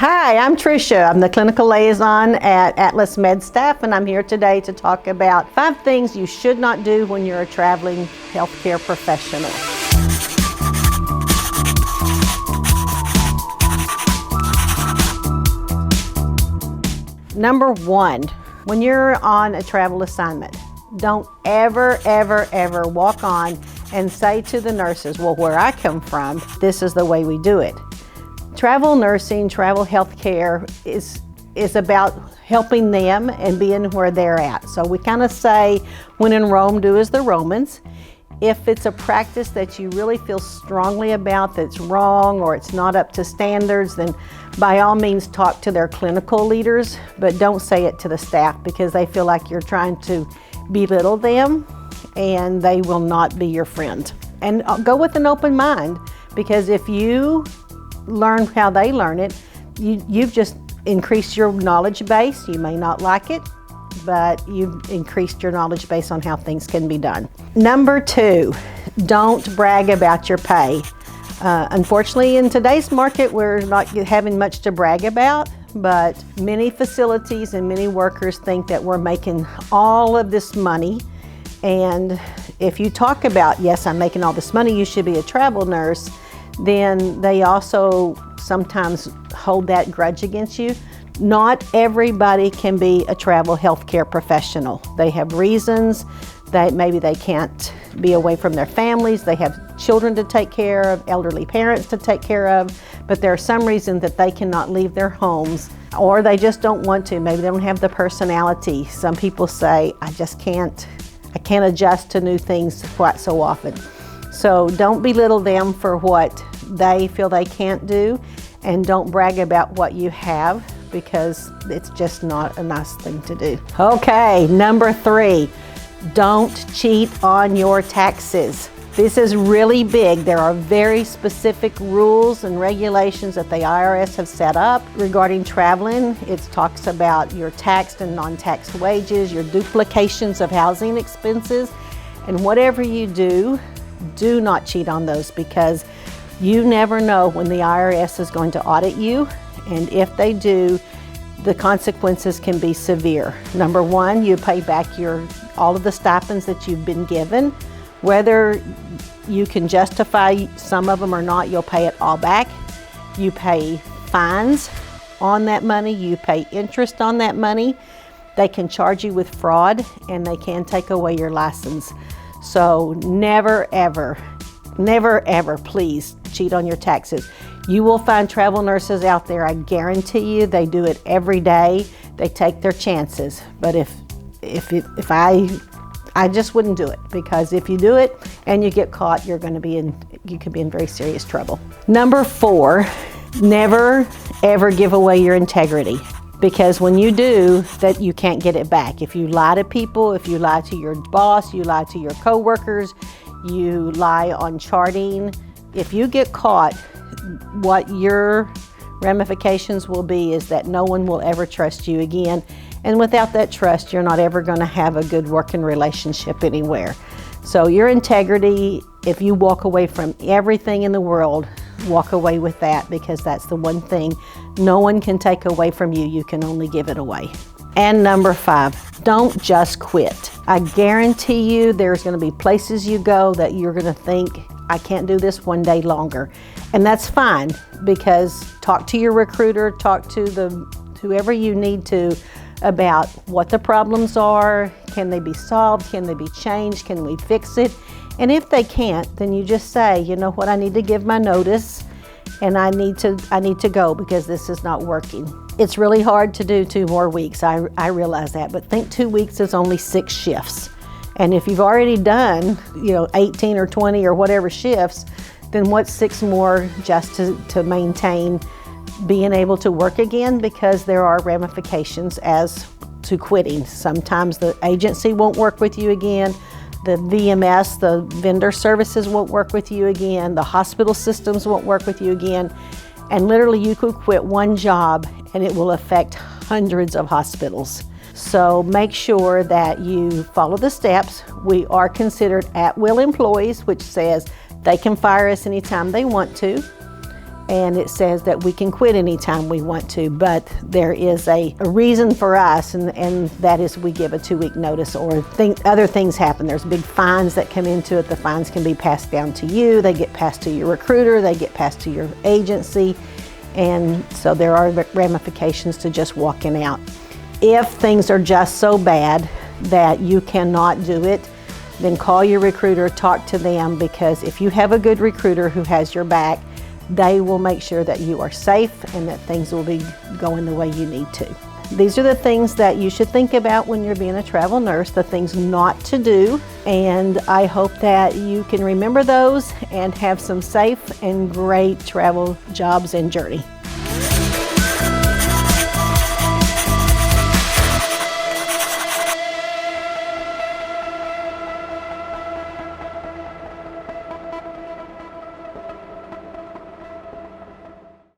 Hi, I'm Tricia. I'm the clinical liaison at Atlas MedStaff, and I'm here today to talk about 5 things you should not do when you're a traveling healthcare professional. Number 1, when you're on a travel assignment, don't ever walk on and say to the nurses, well, where I come from, this is the way we do it. Travel nursing, travel healthcare is about helping them and being where they're at. So we kind of say, when in Rome, do as the Romans. If it's a practice that you really feel strongly about that's wrong or it's not up to standards, then by all means talk to their clinical leaders, but don't say it to the staff because they feel like you're trying to belittle them and they will not be your friend. And go with an open mind, because if you learn how they learn it, you've just increased your knowledge base. You may not like it, but you've increased your knowledge base on how things can be done. Number 2, don't brag about your pay. Unfortunately, in today's market, we're not having much to brag about, but many facilities and many workers think that we're making all of this money. And if you talk about, yes, I'm making all this money, you should be a travel nurse, then they also sometimes hold that grudge against you. Not everybody can be a travel healthcare professional. They have reasons that maybe they can't be away from their families. They have children to take care of, elderly parents to take care of, but there are some reasons that they cannot leave their homes, or they just don't want to. Maybe they don't have the personality. Some people say, I can't adjust to new things quite so often. So don't belittle them for what they feel they can't do, and don't brag about what you have, because it's just not a nice thing to do. Okay, number 3, don't cheat on your taxes. This is really big. There are very specific rules and regulations that the IRS have set up regarding traveling. It talks about your taxed and non-taxed wages, your duplications of housing expenses, and whatever you do not cheat on those, because you never know when the IRS is going to audit you, and if they do, the consequences can be severe. Number 1, you pay back all of the stipends that you've been given. Whether you can justify some of them or not, you'll pay it all back. You pay fines on that money, you pay interest on that money. They can charge you with fraud, and they can take away your license. So never ever please cheat on your taxes. You will find travel nurses out there, I guarantee you, they do it every day. They take their chances. But I just wouldn't do it, because if you do it and you get caught, you could be in very serious trouble. Number 4, never ever give away your integrity. Because when you do, that you can't get it back. If you lie to people, if you lie to your boss, you lie to your coworkers, you lie on charting, if you get caught, what your ramifications will be is that no one will ever trust you again. And without that trust, you're not ever going to have a good working relationship anywhere. So your integrity, if you walk away from everything in the world, walk away with that, because that's the one thing no one can take away from you. You can only give it away. And number 5, don't just quit. I guarantee you there's going to be places you go that you're going to think, I can't do this one day longer. And that's fine, because talk to your recruiter, talk to whoever you need to about what the problems are. Can they be solved? Can they be changed? Can we fix it? And if they can't, then you just say, you know what, I need to give my notice, and I need to go, because this is not working. It's really hard to do 2 more weeks. I realize that, but think 2 weeks is only 6 shifts. And if you've already done, 18 or 20 or whatever shifts, then what's 6 more just to maintain being able to work again? Because there are ramifications as to quitting. Sometimes the agency won't work with you again. The VMS, the vendor services, won't work with you again. The hospital systems won't work with you again. And literally you could quit one job and it will affect hundreds of hospitals. So make sure that you follow the steps. We are considered at-will employees, which says they can fire us anytime they want to. and it says that we can quit anytime we want to, but there is a reason for us, and that is we give a 2-week notice, or other things happen. There's big fines that come into it. The fines can be passed down to you, they get passed to your recruiter, they get passed to your agency, and so there are ramifications to just walking out. If things are just so bad that you cannot do it, then call your recruiter, talk to them, because if you have a good recruiter who has your back, they will make sure that you are safe and that things will be going the way you need to. These are the things that you should think about when you're being a travel nurse, the things not to do, and I hope that you can remember those and have some safe and great travel jobs and journey.